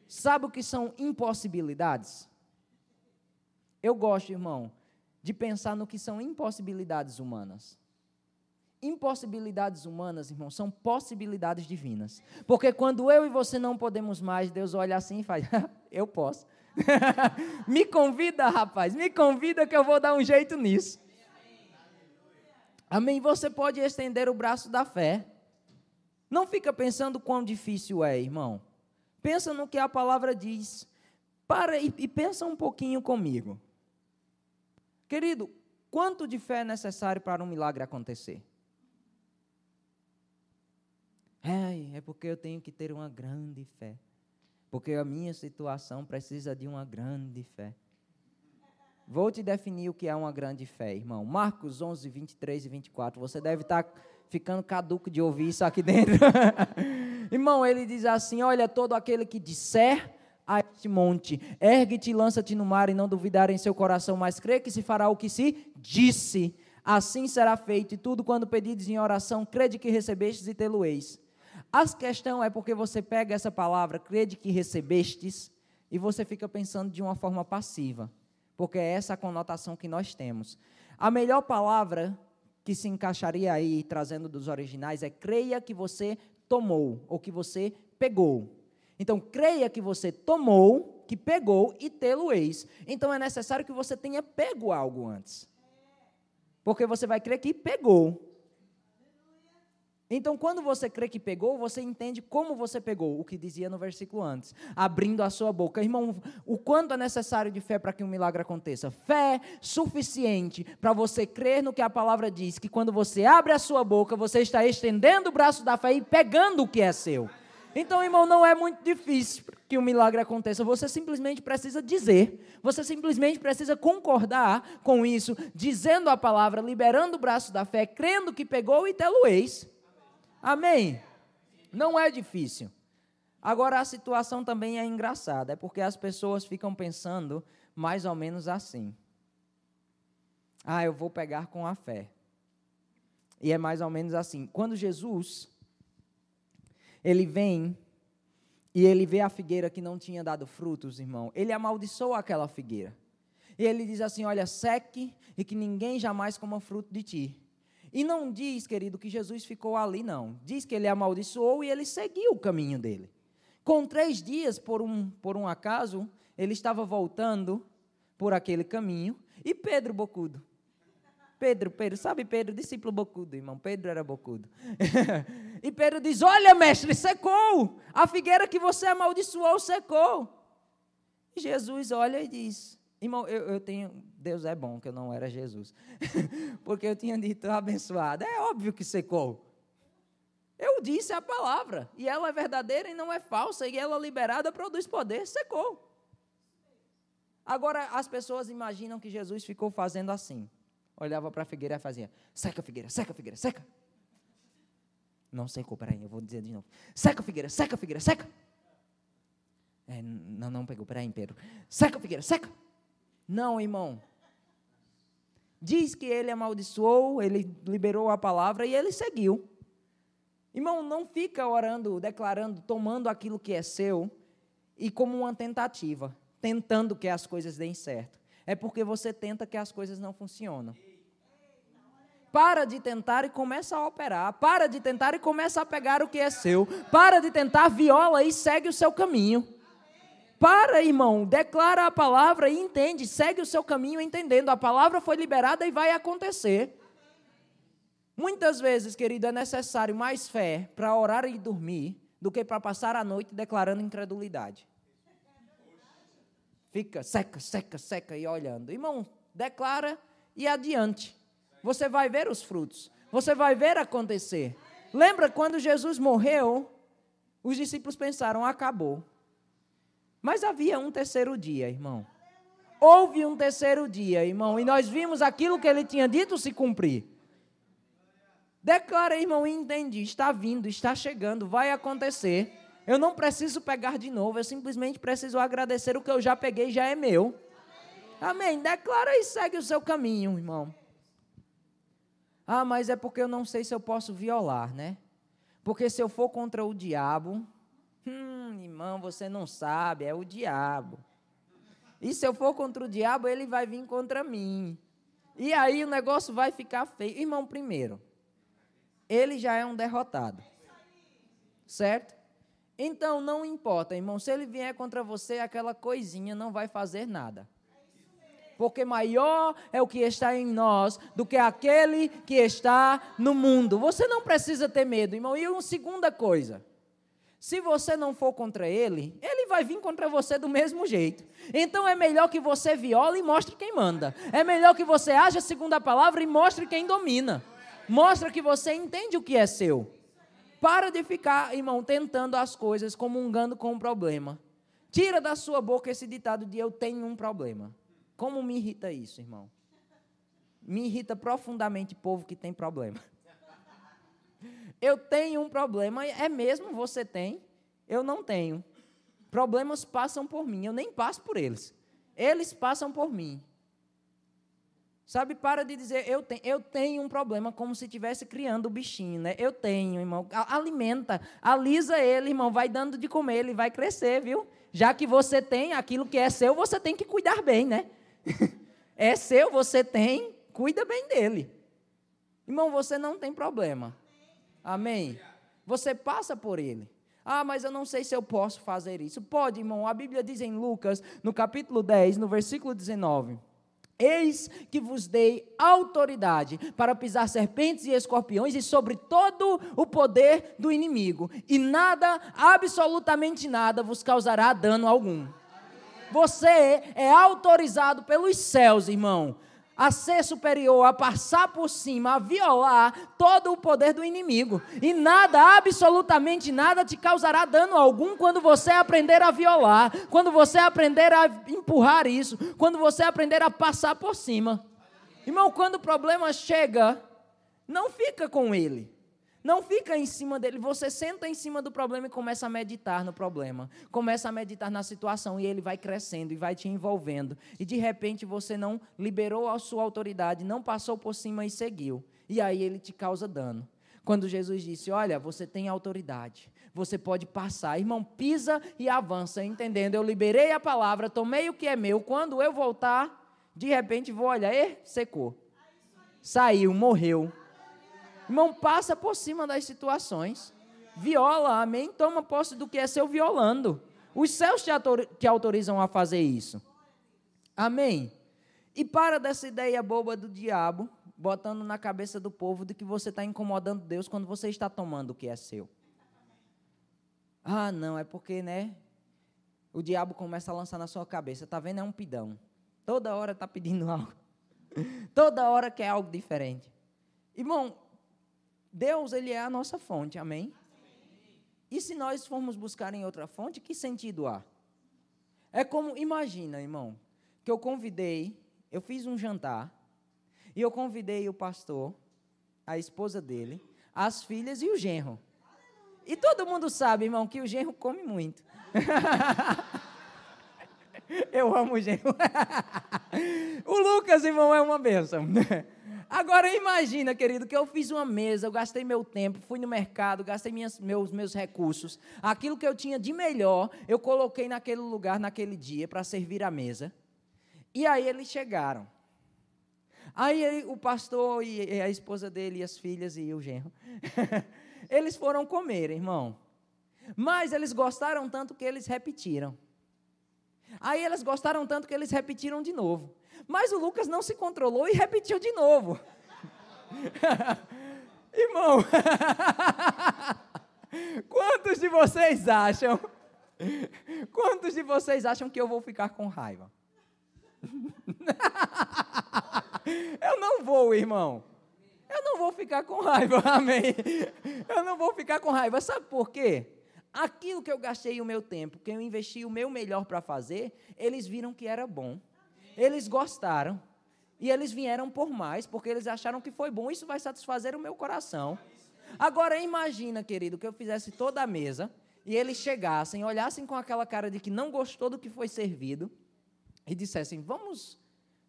Sabe o que são impossibilidades? Eu gosto, irmão, de pensar no que são impossibilidades humanas. Impossibilidades humanas, irmão, são possibilidades divinas. Porque quando eu e você não podemos mais, Deus olha assim e faz, eu posso. Me convida, rapaz, me convida que eu vou dar um jeito nisso. Amém? Você pode estender o braço da fé. Não fica pensando quão difícil é, irmão. Pensa no que a palavra diz. Para e pensa um pouquinho comigo. Querido, quanto de fé é necessário para um milagre acontecer? É porque eu tenho que ter uma grande fé. Porque a minha situação precisa de uma grande fé. Vou te definir o que é uma grande fé, irmão. Marcos 11, 23 e 24. Você deve estar ficando caduco de ouvir isso aqui dentro. Irmão, ele diz assim, olha, todo aquele que disser a este monte, ergue-te e lança-te no mar, e não duvidar em seu coração, mas crê que se fará o que se disse, assim será feito, e tudo quando pedides em oração, crede que recebestes e tê-lo-eis. A questão é porque você pega essa palavra, crede que recebestes, e você fica pensando de uma forma passiva, porque é essa a conotação que nós temos. A melhor palavra que se encaixaria aí, trazendo dos originais, é creia que você tomou, ou que você pegou. Então, creia que você tomou, que pegou e tê-lo-eis. Então, é necessário que você tenha pego algo antes. Porque você vai crer que pegou. Então, quando você crê que pegou, você entende como você pegou, o que dizia no versículo antes, abrindo a sua boca. Irmão, o quanto é necessário de fé para que um milagre aconteça? Fé suficiente para você crer no que a palavra diz, que quando você abre a sua boca, você está estendendo o braço da fé e pegando o que é seu. Então, irmão, não é muito difícil que um milagre aconteça, você simplesmente precisa dizer, você simplesmente precisa concordar com isso, dizendo a palavra, liberando o braço da fé, crendo que pegou e tê-lo-eis. Amém? Não é difícil. Agora, a situação também é engraçada, é porque as pessoas ficam pensando mais ou menos assim. Eu vou pegar com a fé. E é mais ou menos assim. Quando Jesus, ele vem e ele vê a figueira que não tinha dado frutos, irmão, ele amaldiçoa aquela figueira. E ele diz assim, olha, seque e que ninguém jamais coma fruto de ti. E não diz, querido, que Jesus ficou ali, não. Diz que ele amaldiçoou e ele seguiu o caminho dele. Com 3 dias, por um acaso, ele estava voltando por aquele caminho, e Pedro bocudo. Pedro, sabe Pedro, discípulo bocudo, irmão, Pedro era bocudo. E Pedro diz, olha, mestre, secou, a figueira que você amaldiçoou secou. E Jesus olha e diz, irmão, eu tenho, Deus é bom que eu não era Jesus, porque eu tinha dito abençoado, é óbvio que secou. Eu disse a palavra, e ela é verdadeira e não é falsa, e ela liberada produz poder, secou. Agora, as pessoas imaginam que Jesus ficou fazendo assim, olhava para a figueira e fazia, seca a figueira, seca a figueira, seca. Não secou, peraí, eu vou dizer de novo, seca a figueira, seca a figueira, seca. Não pegou, peraí, Pedro, seca a figueira, seca. Não, irmão. Diz que ele amaldiçoou, ele liberou a palavra e ele seguiu. Irmão, não fica orando, declarando, tomando aquilo que é seu e como uma tentativa, tentando que as coisas deem certo. É porque você tenta que as coisas não funcionam. Para de tentar e começa a operar. Para de tentar e começa a pegar o que é seu. Para de tentar, viola e segue o seu caminho. Para, irmão, declara a palavra e entende, segue o seu caminho entendendo. A palavra foi liberada e vai acontecer. Muitas vezes, querido, é necessário mais fé para orar e dormir do que para passar a noite declarando incredulidade. Fica seca e olhando. Irmão, declara e adiante. Você vai ver os frutos. Você vai ver acontecer. Lembra quando Jesus morreu, os discípulos pensaram, acabou. Mas havia um terceiro dia, irmão. Houve um terceiro dia, irmão, e nós vimos aquilo que ele tinha dito se cumprir. Declara, irmão, e entende, está vindo, está chegando, vai acontecer. Eu não preciso pegar de novo, eu simplesmente preciso agradecer o que eu já peguei, já é meu. Amém? Declara e segue o seu caminho, irmão. Ah, mas é porque eu não sei se eu posso violar, né? Porque se eu for contra o diabo... irmão, você não sabe, é o diabo. E se eu for contra o diabo, ele vai vir contra mim. E aí o negócio vai ficar feio. Irmão, primeiro, ele já é um derrotado. Certo? Então, não importa, irmão, se ele vier contra você, aquela coisinha não vai fazer nada. Porque maior é o que está em nós do que aquele que está no mundo. Você não precisa ter medo, irmão. E uma segunda coisa. Se você não for contra ele, ele vai vir contra você do mesmo jeito. Então é melhor que você viole e mostre quem manda. É melhor que você haja segundo a palavra e mostre quem domina. Mostra que você entende o que é seu. Para de ficar, irmão, tentando as coisas, comungando com um problema. Tira da sua boca esse ditado de eu tenho um problema. Como me irrita isso, irmão? Me irrita profundamente o povo que tem problema. Eu tenho um problema, é mesmo, você tem? Eu não tenho. Problemas passam por mim, eu nem passo por eles. Eles passam por mim. Sabe, para de dizer, eu tenho um problema, como se estivesse criando o bichinho, né? Eu tenho, irmão, alimenta, alisa ele, irmão, vai dando de comer, ele vai crescer, viu? Já que você tem aquilo que é seu, você tem que cuidar bem, né? É seu, você tem, cuida bem dele. Irmão, você não tem problema. Amém? Você passa por ele. Ah, mas eu não sei se eu posso fazer isso. Pode, irmão. A Bíblia diz em Lucas, no capítulo 10, no versículo 19. Eis que vos dei autoridade para pisar serpentes e escorpiões e sobre todo o poder do inimigo. E nada, absolutamente nada, vos causará dano algum. Você é autorizado pelos céus, irmão, a ser superior, a passar por cima, a violar todo o poder do inimigo. E nada, absolutamente nada, te causará dano algum quando você aprender a violar, quando você aprender a empurrar isso, quando você aprender a passar por cima. Irmão, quando o problema chega, não fica com ele. Não fica em cima dele, você senta em cima do problema e começa a meditar no problema. Começa a meditar na situação e ele vai crescendo e vai te envolvendo. E de repente você não liberou a sua autoridade, não passou por cima e seguiu. E aí ele te causa dano. Quando Jesus disse, olha, você tem autoridade você pode passar. Irmão, pisa e avança, entendendo? Eu liberei a palavra, tomei o que é meu. Quando eu voltar, de repente vou olhar, secou. Saiu, morreu. Irmão, passa por cima das situações. Viola, amém? Toma posse do que é seu violando. Os céus te autorizam a fazer isso. Amém? E para dessa ideia boba do diabo, botando na cabeça do povo de que você está incomodando Deus quando você está tomando o que é seu. Ah, não, é porque, né? O diabo começa a lançar na sua cabeça. Está vendo? É um pidão. Toda hora está pedindo algo. Toda hora quer algo diferente. Irmão, Deus, Ele é a nossa fonte, amém? E se nós formos buscar em outra fonte, que sentido há? É como, imagina, irmão, que eu fiz um jantar, e eu convidei o pastor, a esposa dele, as filhas e o genro. E todo mundo sabe, irmão, que o genro come muito. Eu amo o genro. O Lucas, irmão, é uma bênção. Agora imagina, querido, que eu fiz uma mesa, eu gastei meu tempo, fui no mercado, gastei meus recursos. Aquilo que eu tinha de melhor, eu coloquei naquele lugar, naquele dia, para servir a mesa. E aí eles chegaram. Aí o pastor e a esposa dele, e as filhas e o genro, eles foram comer, irmão. Mas eles gostaram tanto que eles repetiram. Aí eles gostaram tanto que eles repetiram de novo. Mas o Lucas não se controlou e repetiu de novo. Irmão, quantos de vocês acham que eu vou ficar com raiva? Eu não vou, irmão. Eu não vou ficar com raiva, amém? Eu não vou ficar com raiva. Sabe por quê? Aquilo que eu gastei o meu tempo, que eu investi o meu melhor para fazer, eles viram que era bom. Eles gostaram. E eles vieram por mais, porque eles acharam que foi bom. Isso vai satisfazer o meu coração. Agora, imagina, querido, que eu fizesse toda a mesa, e eles chegassem, olhassem com aquela cara de que não gostou do que foi servido, e dissessem, vamos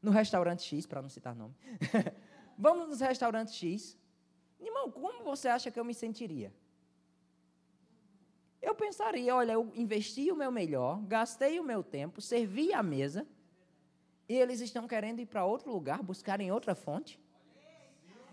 no restaurante X, para não citar nome. Vamos no restaurante X. Irmão, como você acha que eu me sentiria? Eu pensaria, olha, eu investi o meu melhor, gastei o meu tempo, servi a mesa, e eles estão querendo ir para outro lugar, buscarem outra fonte.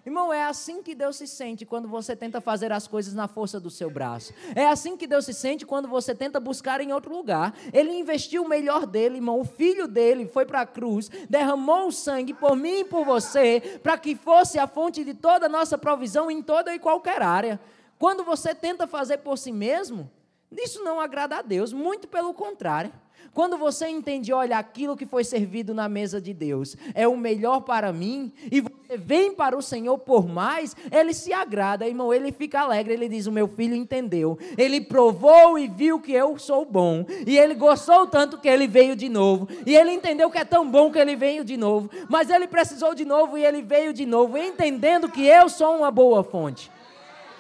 Irmão, é assim que Deus se sente quando você tenta fazer as coisas na força do seu braço. É assim que Deus se sente quando você tenta buscar em outro lugar. Ele investiu o melhor dele, irmão. O filho dele foi para a cruz, derramou o sangue por mim e por você, para que fosse a fonte de toda a nossa provisão em toda e qualquer área. Quando você tenta fazer por si mesmo, isso não agrada a Deus, muito pelo contrário. Quando você entende, olha, aquilo que foi servido na mesa de Deus é o melhor para mim, e você vem para o Senhor por mais, Ele se agrada, irmão, Ele fica alegre, Ele diz, o meu filho entendeu, Ele provou e viu que eu sou bom, e Ele gostou tanto que Ele veio de novo, e Ele entendeu que é tão bom que Ele veio de novo, mas Ele precisou de novo e Ele veio de novo, entendendo que eu sou uma boa fonte.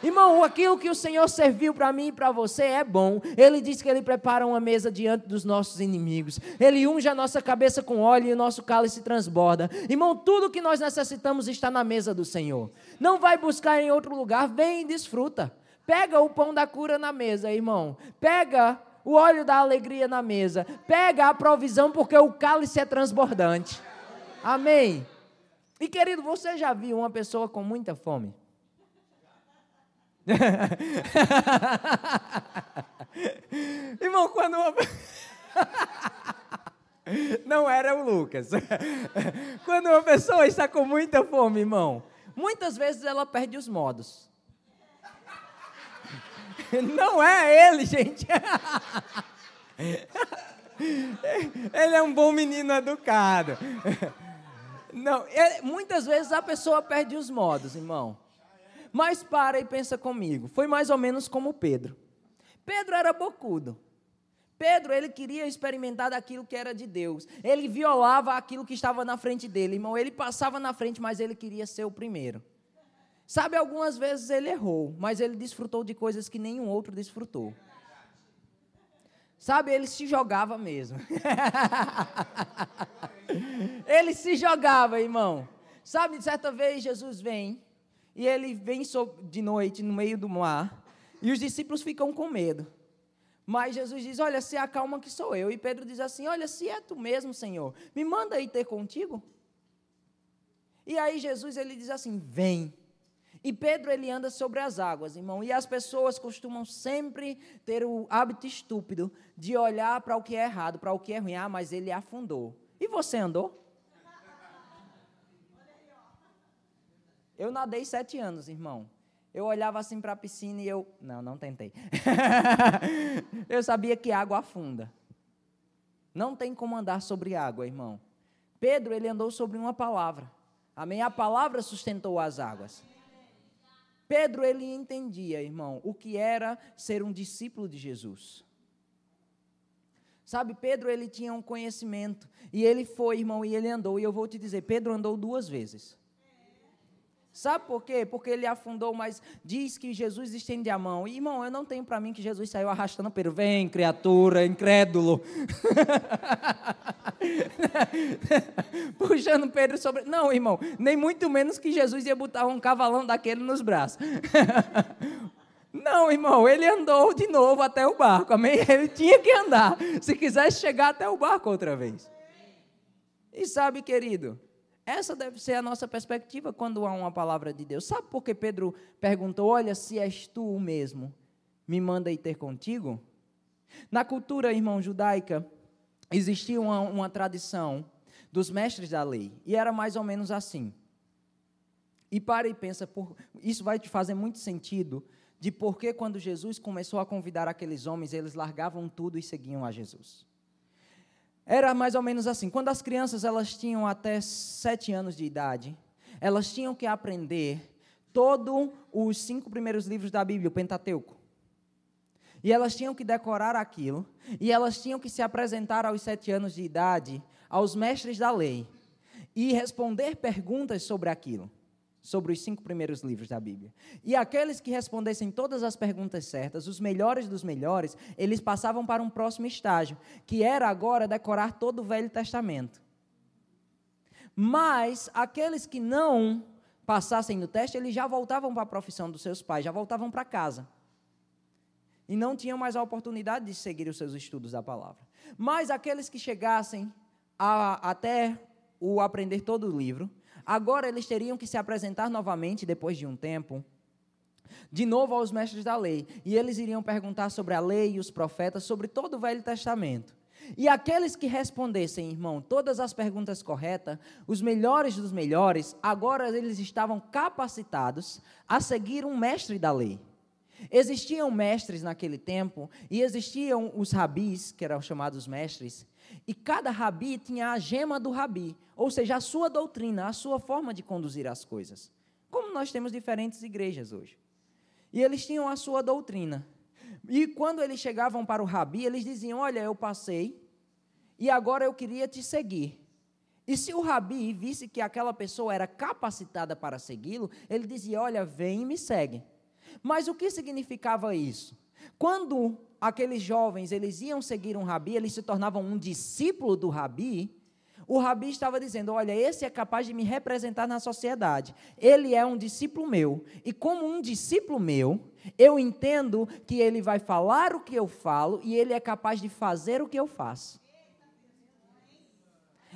Irmão, aquilo que o Senhor serviu para mim e para você é bom. Ele diz que Ele prepara uma mesa diante dos nossos inimigos. Ele unge a nossa cabeça com óleo e o nosso cálice transborda. Irmão, tudo que nós necessitamos está na mesa do Senhor. Não vai buscar em outro lugar, vem e desfruta. Pega o pão da cura na mesa, irmão. Pega o óleo da alegria na mesa. Pega a provisão, porque o cálice é transbordante. Amém? E querido, você já viu uma pessoa com muita fome? Irmão, quando não era o Lucas. Quando uma pessoa está com muita fome, irmão, muitas vezes ela perde os modos. Não é ele, gente. Ele é um bom menino educado. Não, muitas vezes a pessoa perde os modos, irmão. Mas para e pensa comigo, foi mais ou menos como Pedro. Pedro era bocudo. Pedro, ele queria experimentar daquilo que era de Deus. Ele violava aquilo que estava na frente dele, irmão. Ele passava na frente, mas ele queria ser o primeiro. Sabe, algumas vezes ele errou, mas ele desfrutou de coisas que nenhum outro desfrutou. Sabe, ele se jogava mesmo. Ele se jogava, irmão. Sabe, certa vez Jesus vem... E ele vem de noite no meio do mar, E os discípulos ficam com medo. Mas Jesus diz, olha, se acalma que sou eu. E Pedro diz assim, olha, se é tu mesmo, Senhor, me manda ir ter contigo. E aí Jesus, ele diz assim, vem. E Pedro, ele anda sobre as águas, irmão. E as pessoas costumam sempre ter o hábito estúpido de olhar para o que é errado, para o que é ruim. Ah, mas ele afundou. E você andou? Eu nadei 7 anos, irmão. Eu olhava assim para a piscina e eu... Não tentei. Eu sabia que água afunda. Não tem como andar sobre água, irmão. Pedro, ele andou sobre uma palavra. Amém? A palavra sustentou as águas. Pedro, ele entendia, irmão, o que era ser um discípulo de Jesus. Sabe, Pedro, ele tinha um conhecimento. E ele foi, irmão, e ele andou. E eu vou te dizer, Pedro andou 2 vezes. Sabe por quê? Porque ele afundou, mas diz que Jesus estende a mão. E, irmão, eu não tenho para mim que Jesus saiu arrastando Pedro. Vem, criatura, incrédulo. Puxando Pedro sobre... Não, irmão, nem muito menos que Jesus ia botar um cavalão daquele nos braços. Não, irmão, ele andou de novo até o barco, amém? Ele tinha que andar, se quisesse chegar até o barco outra vez. E sabe, querido... Essa deve ser a nossa perspectiva quando há uma palavra de Deus. Sabe por que Pedro perguntou, olha, se és tu mesmo, me manda ir ter contigo? Na cultura, irmão, judaica, existia uma tradição dos mestres da lei, e era mais ou menos assim. E para e pensa, isso vai te fazer muito sentido, de por que quando Jesus começou a convidar aqueles homens, eles largavam tudo e seguiam a Jesus. Era mais ou menos assim, quando as crianças elas tinham até 7 anos de idade, elas tinham que aprender todos os 5 primeiros livros da Bíblia, o Pentateuco. E elas tinham que decorar aquilo, e elas tinham que se apresentar aos 7 anos de idade, aos mestres da lei, e responder perguntas sobre aquilo, sobre os 5 primeiros livros da Bíblia. E aqueles que respondessem todas as perguntas certas, os melhores dos melhores, eles passavam para um próximo estágio, que era agora decorar todo o Velho Testamento. Mas aqueles que não passassem no teste, eles já voltavam para a profissão dos seus pais, já voltavam para casa. E não tinham mais a oportunidade de seguir os seus estudos da palavra. Mas aqueles que chegassem até o aprender todo o livro, agora eles teriam que se apresentar novamente, depois de um tempo, de novo aos mestres da lei. E eles iriam perguntar sobre a lei e os profetas, sobre todo o Velho Testamento. E aqueles que respondessem, irmão, todas as perguntas corretas, os melhores dos melhores, agora eles estavam capacitados a seguir um mestre da lei. Existiam mestres naquele tempo, e existiam os rabis, que eram chamados mestres, e cada rabi tinha a gema do rabi, ou seja, a sua doutrina, a sua forma de conduzir as coisas. Como nós temos diferentes igrejas hoje. E eles tinham a sua doutrina. E quando eles chegavam para o rabi, eles diziam, olha, eu passei, e agora eu queria te seguir. E se o rabi visse que aquela pessoa era capacitada para segui-lo, ele dizia, olha, vem e me segue. Mas o que significava isso? Quando aqueles jovens, eles iam seguir um rabi, eles se tornavam um discípulo do rabi, o rabi estava dizendo, olha, esse é capaz de me representar na sociedade, ele é um discípulo meu, e como um discípulo meu, eu entendo que ele vai falar o que eu falo, e ele é capaz de fazer o que eu faço.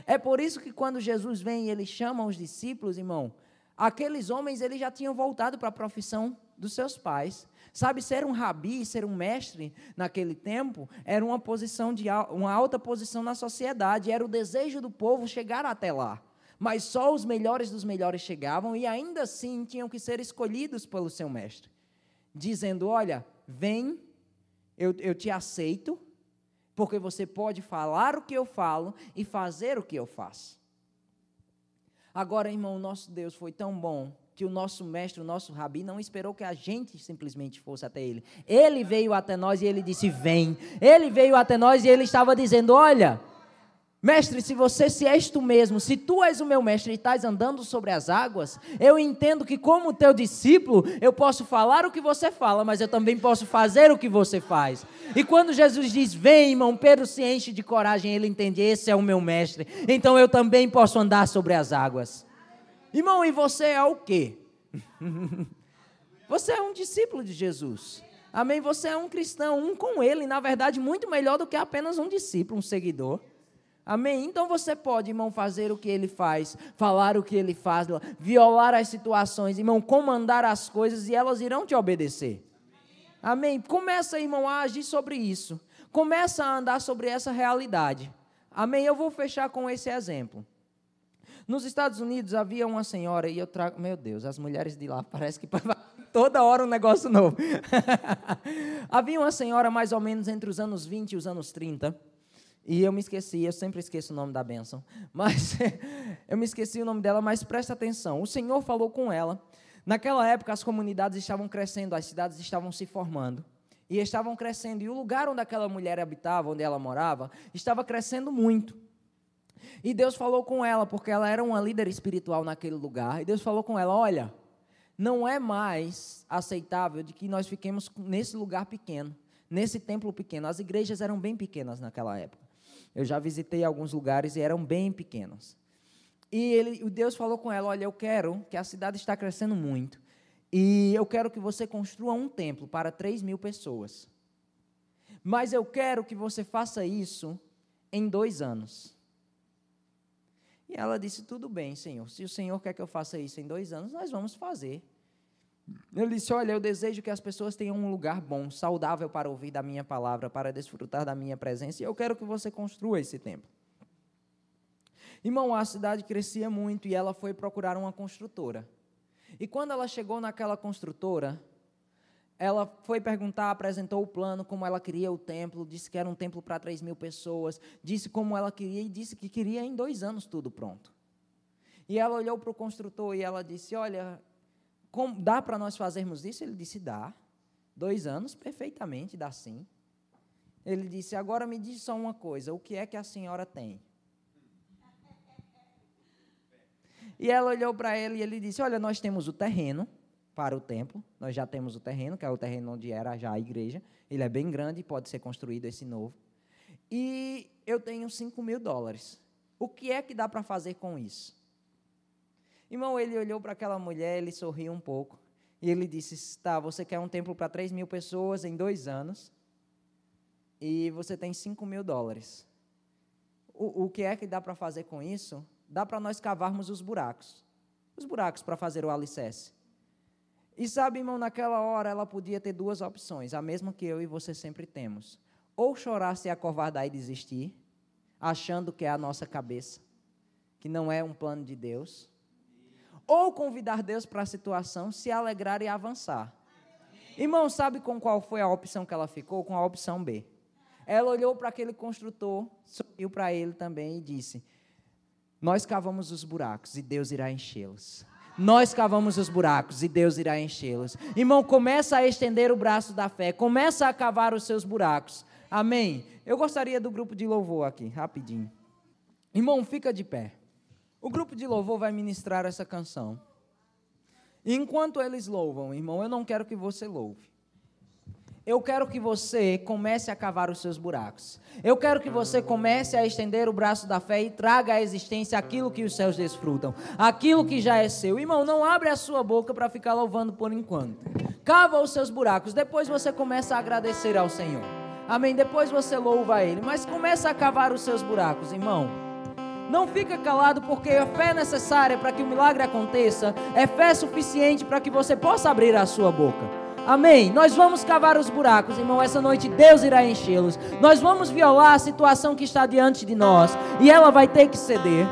É por isso que quando Jesus vem e ele chama os discípulos, irmão, aqueles homens, eles já tinham voltado para a profissão dos seus pais. Sabe, ser um rabi, ser um mestre naquele tempo, era uma alta posição na sociedade, era o desejo do povo chegar até lá. Mas só os melhores dos melhores chegavam e ainda assim tinham que ser escolhidos pelo seu mestre. Dizendo, olha, vem, eu te aceito, porque você pode falar o que eu falo e fazer o que eu faço. Agora, irmão, o nosso Deus foi tão bom que o nosso mestre, o nosso rabi, não esperou que a gente simplesmente fosse até ele. Ele veio até nós e ele disse, vem. Ele veio até nós e ele estava dizendo, olha, mestre, se és tu mesmo, se tu és o meu mestre e estás andando sobre as águas, eu entendo que como teu discípulo, eu posso falar o que você fala, mas eu também posso fazer o que você faz. E quando Jesus diz, vem, irmão, Pedro se enche de coragem, ele entende, esse é o meu mestre, então eu também posso andar sobre as águas. Irmão, e você é o quê? Você é um discípulo de Jesus. Amém? Você é um cristão, um com Ele, na verdade, muito melhor do que apenas um discípulo, um seguidor. Amém? Então você pode, irmão, fazer o que Ele faz, falar o que Ele faz, violar as situações, irmão, comandar as coisas e elas irão te obedecer. Amém? Começa, irmão, a agir sobre isso. Começa a andar sobre essa realidade. Amém? Eu vou fechar com esse exemplo. Nos Estados Unidos havia uma senhora, e eu trago... Meu Deus, as mulheres de lá, parece que toda hora um negócio novo. Havia uma senhora mais ou menos entre os anos 20 e os anos 30, e eu me esqueci, eu sempre esqueço o nome da bênção, mas eu me esqueci o nome dela, mas presta atenção. O Senhor falou com ela. Naquela época as comunidades estavam crescendo, as cidades estavam se formando, e estavam crescendo, e o lugar onde aquela mulher habitava, onde ela morava, estava crescendo muito. E Deus falou com ela, porque ela era uma líder espiritual naquele lugar, e Deus falou com ela, olha, não é mais aceitável de que nós fiquemos nesse lugar pequeno, nesse templo pequeno. As igrejas eram bem pequenas naquela época. Eu já visitei alguns lugares e eram bem pequenos. E Deus falou com ela, olha, eu quero, que a cidade está crescendo muito, e eu quero que você construa um templo para 3.000 pessoas. Mas eu quero que você faça isso em 2 anos. E ela disse, tudo bem, Senhor, se o Senhor quer que eu faça isso em 2 anos, nós vamos fazer. Ele disse, olha, eu desejo que as pessoas tenham um lugar bom, saudável para ouvir da minha palavra, para desfrutar da minha presença, e eu quero que você construa esse templo. Irmão, a cidade crescia muito e ela foi procurar uma construtora. E quando ela chegou naquela construtora, ela foi perguntar, apresentou o plano, como ela queria o templo, disse que era um templo para 3.000 pessoas, disse como ela queria e disse que queria em 2 anos tudo pronto. E ela olhou para o construtor e ela disse, olha, dá para nós fazermos isso? Ele disse, dá. 2 anos, perfeitamente, dá sim. Ele disse, agora me diz só uma coisa, o que é que a senhora tem? E ela olhou para ele e ele disse, olha, nós temos o terreno para o templo, nós já temos o terreno, que é o terreno onde era já a igreja, ele é bem grande, pode ser construído esse novo, e eu tenho $5.000, o que é que dá para fazer com isso? Irmão, ele olhou para aquela mulher, ele sorriu um pouco, e ele disse, tá, você quer um templo para 3.000 pessoas em 2 anos, e você tem $5.000, o que é que dá para fazer com isso? Dá para nós cavarmos os buracos para fazer o alicerce. E sabe, irmão, naquela hora ela podia ter 2 opções, a mesma que eu e você sempre temos. Ou chorar, se acovardar e desistir, achando que é a nossa cabeça, que não é um plano de Deus. Ou convidar Deus para a situação, se alegrar e avançar. Irmão, sabe com qual foi a opção que ela ficou? Com a opção B. Ela olhou para aquele construtor, sorriu para ele também e disse, nós cavamos os buracos e Deus irá enchê-los. Nós cavamos os buracos e Deus irá enchê-los. Irmão, começa a estender o braço da fé. Começa a cavar os seus buracos. Amém? Eu gostaria do grupo de louvor aqui, rapidinho. Irmão, fica de pé. O grupo de louvor vai ministrar essa canção. E enquanto eles louvam, irmão, eu não quero que você louve. Eu quero que você comece a cavar os seus buracos. Eu quero que você comece a estender o braço da fé e traga à existência aquilo que os céus desfrutam, aquilo que já é seu. Irmão, não abre a sua boca para ficar louvando por enquanto. Cava os seus buracos, depois você começa a agradecer ao Senhor. Amém? Depois você louva a Ele, mas começa a cavar os seus buracos, irmão. Não fica calado, porque a fé necessária para que o milagre aconteça é fé suficiente para que você possa abrir a sua boca. Amém? Nós vamos cavar os buracos, irmão. Essa noite Deus irá enchê-los. Nós vamos violar a situação que está diante de nós e ela vai ter que ceder.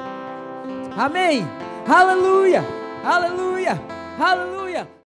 Amém? Aleluia! Aleluia! Aleluia!